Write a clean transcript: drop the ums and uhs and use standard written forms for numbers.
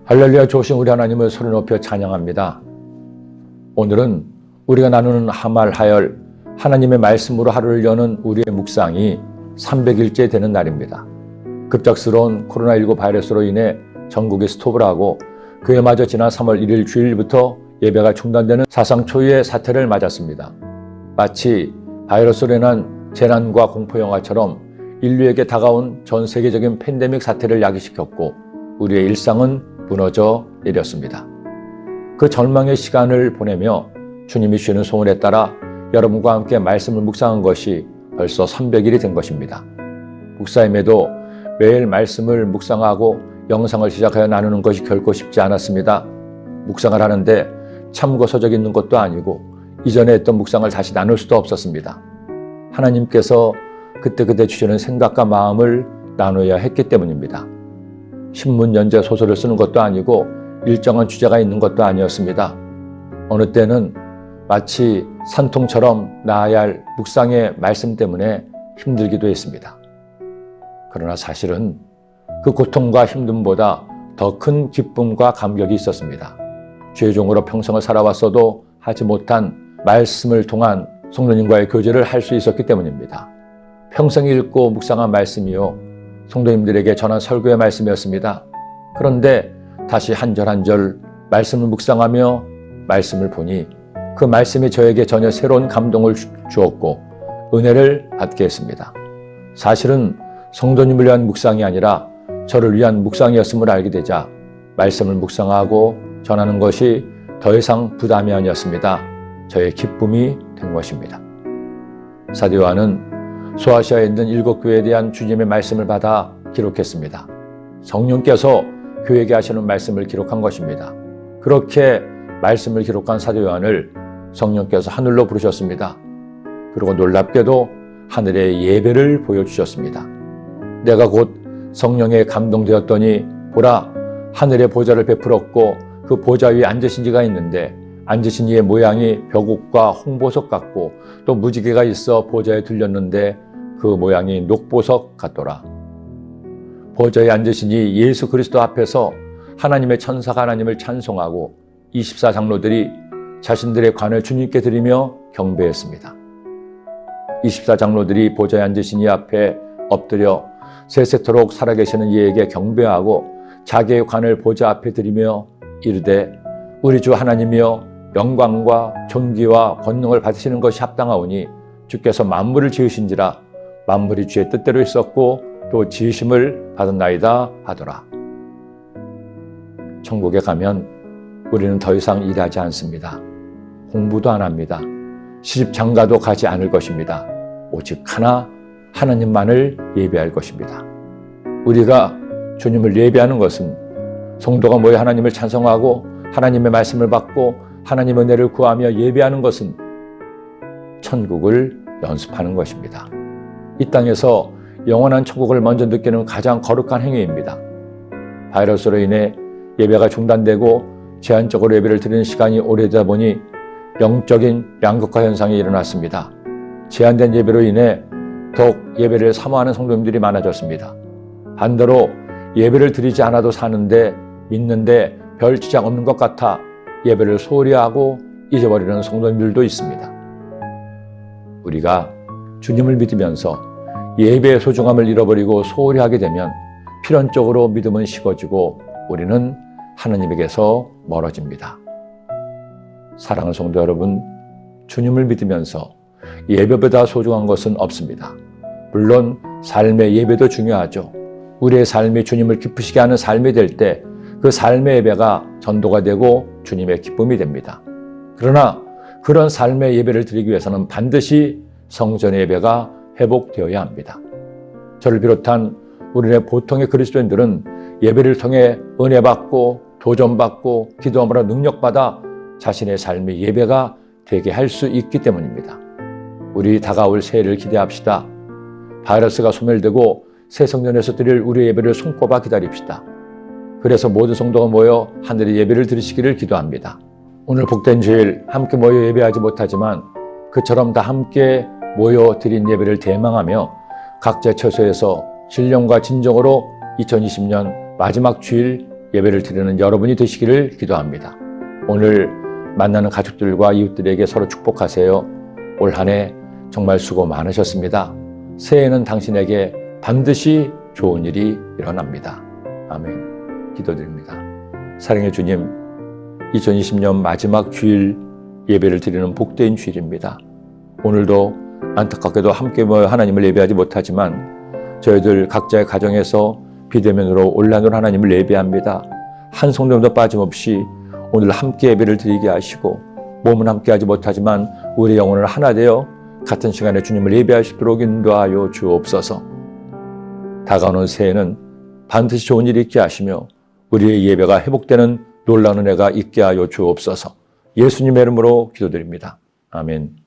할렐루야, 좋으신 우리 하나님을 소리 높여 찬양합니다. 오늘은 우리가 나누는 하말하열 하나님의 말씀으로 하루를 여는 우리의 묵상이 300일째 되는 날입니다. 급작스러운 코로나19 바이러스로 인해 전국이 스톱을 하고 그에마저 지난 3월 1일 주일부터 예배가 중단되는 사상 초유의 사태를 맞았습니다. 마치 바이러스로 인한 재난과 공포 영화처럼 인류에게 다가온 전 세계적인 팬데믹 사태를 야기시켰고 우리의 일상은 무너져 내렸습니다. 그 절망의 시간을 보내며 주님이 주시는 소원에 따라 여러분과 함께 말씀을 묵상한 것이 벌써 300일이 된 것입니다. 목사임에도 매일 말씀을 묵상하고 영상을 시작하여 나누는 것이 결코 쉽지 않았습니다. 묵상을 하는데 참고서적 있는 것도 아니고 이전에 했던 묵상을 다시 나눌 수도 없었습니다. 하나님께서 그때그때 주시는 생각과 마음을 나눠야 했기 때문입니다. 신문, 연재, 소설을 쓰는 것도 아니고 일정한 주제가 있는 것도 아니었습니다. 어느 때는 마치 산통처럼 나아야 할 묵상의 말씀 때문에 힘들기도 했습니다. 그러나 사실은 그 고통과 힘듦보다 더 큰 기쁨과 감격이 있었습니다. 죄종으로 평생을 살아왔어도 하지 못한 말씀을 통한 성도님과의 교제를 할 수 있었기 때문입니다. 평생 읽고 묵상한 말씀이요, 성도님들에게 전한 설교의 말씀이었습니다. 그런데 다시 한 절 한 절 말씀을 묵상하며 말씀을 보니 그 말씀이 저에게 전혀 새로운 감동을 주었고 은혜를 받게 했습니다. 사실은 성도님을 위한 묵상이 아니라 저를 위한 묵상이었음을 알게 되자 말씀을 묵상하고 전하는 것이 더 이상 부담이 아니었습니다. 저의 기쁨이 된 것입니다. 사도 요한은 소아시아에 있는 7교회에 대한 주님의 말씀을 받아 기록했습니다. 성령께서 교회에게 하시는 말씀을 기록한 것입니다. 그렇게 말씀을 기록한 사도 요한을 성령께서 하늘로 부르셨습니다. 그리고 놀랍게도 하늘의 예배를 보여주셨습니다. 내가 곧 성령에 감동되었더니 보라, 하늘의 보좌를 베풀었고 그 보좌 위에 앉으신 이가 있는데 앉으신 이의 모양이 벼곡과 홍보석 같고 또 무지개가 있어 보좌에 들렸는데 그 모양이 녹보석 같더라. 보좌에 앉으신 이 예수 그리스도 앞에서 하나님의 천사가 하나님을 찬송하고 24장로들이 자신들의 관을 주님께 드리며 경배했습니다. 24장로들이 보좌에 앉으신 이 앞에 엎드려 세세토록 살아계시는 이에게 경배하고 자기의 관을 보좌 앞에 드리며 이르되 우리 주 하나님이여 영광과 존귀와 권능을 받으시는 것이 합당하오니 주께서 만물을 지으신지라 만물이 주의 뜻대로 있었고 또 지으심을 받았나이다 하더라. 천국에 가면 우리는 더 이상 일하지 않습니다. 공부도 안 합니다. 시집 장가도 가지 않을 것입니다. 오직 하나 하나님만을 예배할 것입니다. 우리가 주님을 예배하는 것은 성도가 모여 하나님을 찬송하고 하나님의 말씀을 받고 하나님의 은혜를 구하며 예배하는 것은 천국을 연습하는 것입니다. 이 땅에서 영원한 천국을 먼저 느끼는 가장 거룩한 행위입니다. 바이러스로 인해 예배가 중단되고 제한적으로 예배를 드리는 시간이 오래되다 보니 영적인 양극화 현상이 일어났습니다. 제한된 예배로 인해 더욱 예배를 사모하는 성도님들이 많아졌습니다. 반대로 예배를 드리지 않아도 사는데 믿는데 별 지장 없는 것 같아 예배를 소홀히 하고 잊어버리는 성도님들도 있습니다. 우리가 주님을 믿으면서 예배의 소중함을 잃어버리고 소홀히 하게 되면 필연적으로 믿음은 식어지고 우리는 하나님에게서 멀어집니다. 사랑하는 성도 여러분, 주님을 믿으면서 예배보다 소중한 것은 없습니다. 물론 삶의 예배도 중요하죠. 우리의 삶이 주님을 기쁘시게 하는 삶이 될 때 그 삶의 예배가 전도가 되고 주님의 기쁨이 됩니다. 그러나 그런 삶의 예배를 드리기 위해서는 반드시 성전의 예배가 회복되어야 합니다. 저를 비롯한 우리의 보통의 그리스도인들은 예배를 통해 은혜 받고 도전 받고 기도함으로 능력받아 자신의 삶의 예배가 되게 할 수 있기 때문입니다. 우리 다가올 새해를 기대합시다. 바이러스가 소멸되고 새 성전에서 드릴 우리의 예배를 손꼽아 기다립시다. 그래서 모든 성도가 모여 하늘의 예배를 드리시기를 기도합니다. 오늘 복된 주일 함께 모여 예배하지 못하지만 그처럼 다 함께 모여 드린 예배를 대망하며 각자 처소에서 신령과 진정으로 2020년 마지막 주일 예배를 드리는 여러분이 되시기를 기도합니다. 오늘 만나는 가족들과 이웃들에게 서로 축복하세요. 올 한 해 정말 수고 많으셨습니다. 새해에는 당신에게 반드시 좋은 일이 일어납니다. 아멘. 기도드립니다. 사랑의 주님, 2020년 마지막 주일 예배를 드리는 복된 주일입니다. 오늘도 안타깝게도 함께 모여 하나님을 예배하지 못하지만 저희들 각자의 가정에서 비대면으로 온라인으로 하나님을 예배합니다. 한 성도도 빠짐없이 오늘 함께 예배를 드리게 하시고 몸은 함께하지 못하지만 우리 영혼을 하나 되어 같은 시간에 주님을 예배할 수 있도록 인도하여 주옵소서. 다가오는 새해는 반드시 좋은 일이 있게 하시며 우리의 예배가 회복되는 놀라운 은혜가 있게 하여 주옵소서. 예수님의 이름으로 기도드립니다. 아멘.